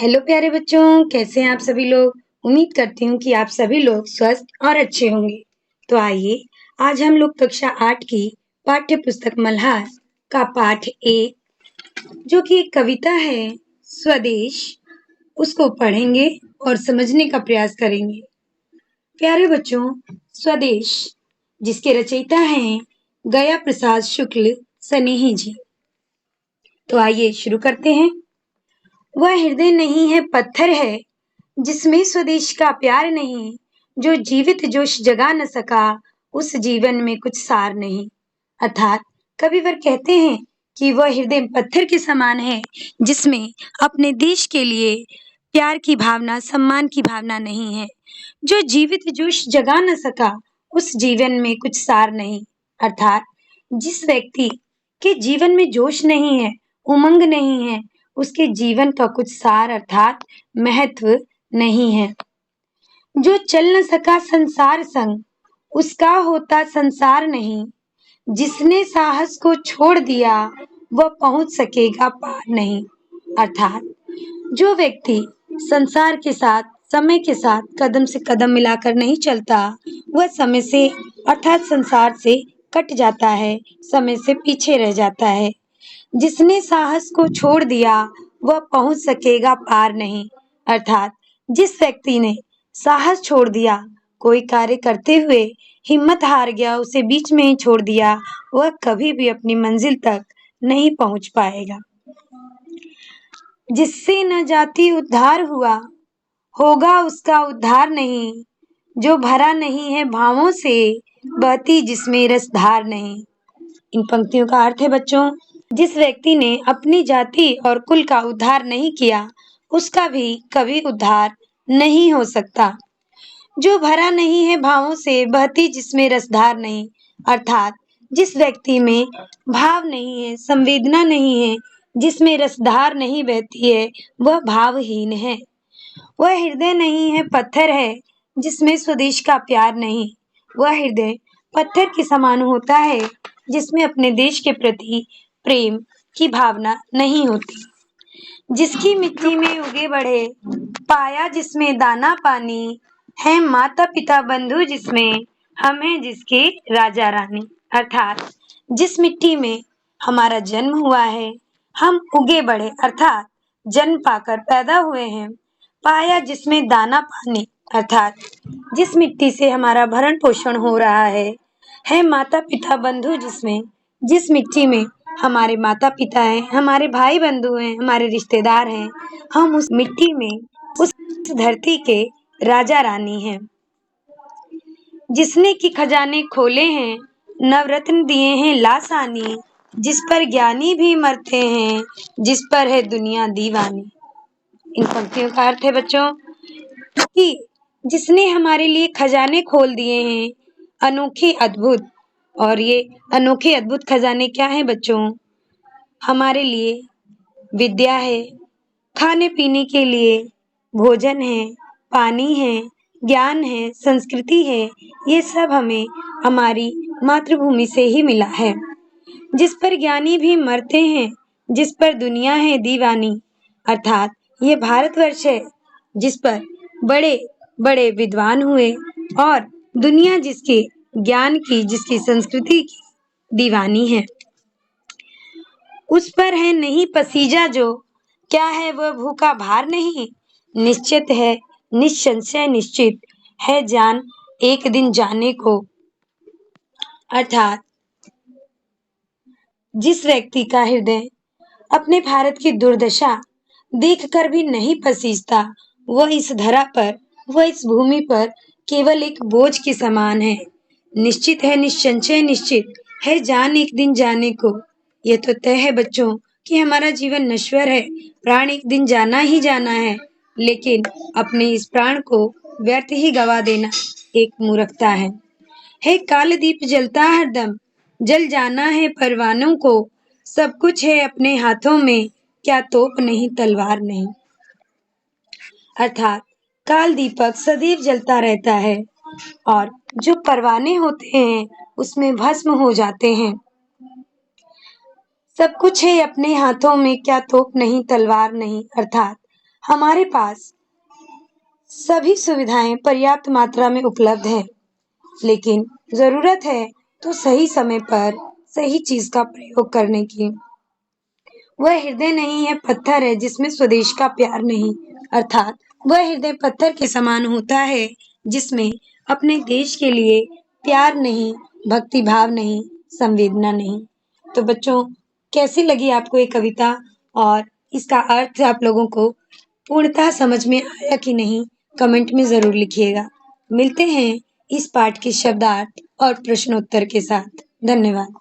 Hello प्यारे बच्चों, कैसे हैं आप सभी लोग। उम्मीद करती हूँ कि आप सभी लोग स्वस्थ और अच्छे होंगे। तो आइए आज हम लोग कक्षा 8 की पाठ्य पुस्तक मल्हार का पाठ 1 जो कि एक कविता है स्वदेश, उसको पढ़ेंगे और समझने का प्रयास करेंगे। प्यारे बच्चों, स्वदेश जिसके रचयिता हैं गया प्रसाद शुक्ल सनेही जी। तो आइए शुरू करते हैं। वह हृदय नहीं है, पत्थर है, जिसमें स्वदेश का प्यार नहीं। जो जीवित जोश जगा न सका, उस जीवन में कुछ सार नहीं। अर्थात कविवर कहते हैं कि वह हृदय पत्थर के समान है, जिसमें अपने देश के लिए प्यार की भावना, सम्मान की भावना नहीं है। जो जीवित जोश जगा न सका, उस जीवन में कुछ सार नहीं। अर्थात जिस व्यक्ति के जीवन में जोश नहीं है, उमंग नहीं है, उसके जीवन का कुछ सार अर्थात महत्व नहीं है। जो चल न सका संसार संग, उसका होता संसार नहीं। जिसने साहस को छोड़ दिया, वह पहुंच सकेगा पार नहीं। अर्थात जो व्यक्ति संसार के साथ, समय के साथ कदम से कदम मिलाकर नहीं चलता, वह समय से अर्थात संसार से कट जाता है, समय से पीछे रह जाता है। जिसने साहस को छोड़ दिया, वह पहुंच सकेगा पार नहीं। अर्थात जिस व्यक्ति ने साहस छोड़ दिया, कोई कार्य करते हुए हिम्मत हार गया, उसे बीच में ही छोड़ दिया, वह कभी भी अपनी मंजिल तक नहीं पहुंच पाएगा। जिससे न जाति उद्धार हुआ, होगा उसका उद्धार नहीं। जो भरा नहीं है भावों से, बहती जिसमें रसधार नहीं। इन पंक्तियों का अर्थ है बच्चों, जिस व्यक्ति ने अपनी जाति और कुल का उद्धार नहीं किया, उसका भी कभी उद्धार नहीं हो सकता। जो भरा नहीं है भावों से, बहती जिसमें रसधार नहीं। अर्थात जिस व्यक्ति में भाव नहीं है, संवेदना नहीं है, जिसमें रसधार नहीं बहती है, वह भावहीन है। वह हृदय नहीं है, पत्थर है, जिसमें स्वदेश का प्यार नहीं। वह हृदय पत्थर के समान होता है, जिसमें अपने देश के प्रति प्रेम की भावना नहीं होती। जिसकी मिट्टी में उगे बढ़े, पाया जिसमें दाना पानी, है माता पिता बंधु जिसमें, हम हैं जिसके राजा रानी। अर्थात जिस मिट्टी में हमारा जन्म हुआ है, हम उगे बढ़े अर्थात जन्म पाकर पैदा हुए हैं। पाया जिसमें दाना पानी अर्थात जिस मिट्टी से हमारा भरण पोषण हो रहा है माता पिता बंधु जिसमें, जिस मिट्टी में हमारे माता पिता हैं, हमारे भाई बंधु हैं, हमारे रिश्तेदार हैं, हम उस मिट्टी में, उस धरती के राजा रानी हैं। जिसने की खजाने खोले हैं, नवरत्न दिए हैं लासानी। जिस पर ज्ञानी भी मरते हैं, जिस पर है दुनिया दीवानी। इन पंक्तियों का अर्थ है बच्चों कि जिसने हमारे लिए खजाने खोल दिए हैं, अनोखे अद्भुत। और ये अनोखे अद्भुत खजाने क्या हैं बच्चों? हमारे लिए विद्या है, खाने पीने के लिए भोजन है, पानी है, ज्ञान है, संस्कृति है। ये सब हमें हमारी मातृभूमि से ही मिला है। जिस पर ज्ञानी भी मरते हैं, जिस पर दुनिया है दीवानी। अर्थात ये भारतवर्ष है, जिस पर बड़े बड़े विद्वान हुए और दुनिया जिसके ज्ञान की, जिसकी संस्कृति की दीवानी है। उस पर है नहीं पसीजा जो, क्या है वह भूखा भार नहीं। निश्चित है, निसंशय निश्चित है जान एक दिन जाने को। अर्थात जिस व्यक्ति का हृदय अपने भारत की दुर्दशा देखकर भी नहीं पसीजता, वह इस धरा पर, वह इस भूमि पर केवल एक बोझ के समान है। निश्चित है, निसंशय निश्चित है जान एक दिन जाने को। यह तो तय है बच्चों कि हमारा जीवन नश्वर है, प्राण एक दिन जाना ही जाना है, लेकिन अपने इस प्राण को व्यर्थ ही गवा देना एक मूर्खता है। काल दीप जलता हरदम, जल जाना है परवानों को। सब कुछ है अपने हाथों में, क्या तोप नहीं तलवार नहीं। अर्थात काल दीपक सदैव जलता रहता है और जो परवाने होते हैं उसमें भस्म हो जाते हैं। सब कुछ है अपने हाथों में, क्या तोप नहीं तलवार नहीं। अर्थात हमारे पास सभी सुविधाएं पर्याप्त मात्रा में उपलब्ध है, लेकिन जरूरत है तो सही समय पर सही चीज का प्रयोग करने की। वह हृदय नहीं है पत्थर है जिसमें स्वदेश का प्यार नहीं, अर्थात वह हृदय पत्थर के समान होता है जिसमें अपने देश के लिए प्यार नहीं, भक्ति भाव नहीं, संवेदना नहीं। तो बच्चों, कैसी लगी आपको ये कविता और इसका अर्थ आप लोगों को पूर्णतः समझ में आया कि नहीं? कमेंट में जरूर लिखिएगा। मिलते हैं इस पाठ के शब्दार्थ और प्रश्नोत्तर के साथ। धन्यवाद।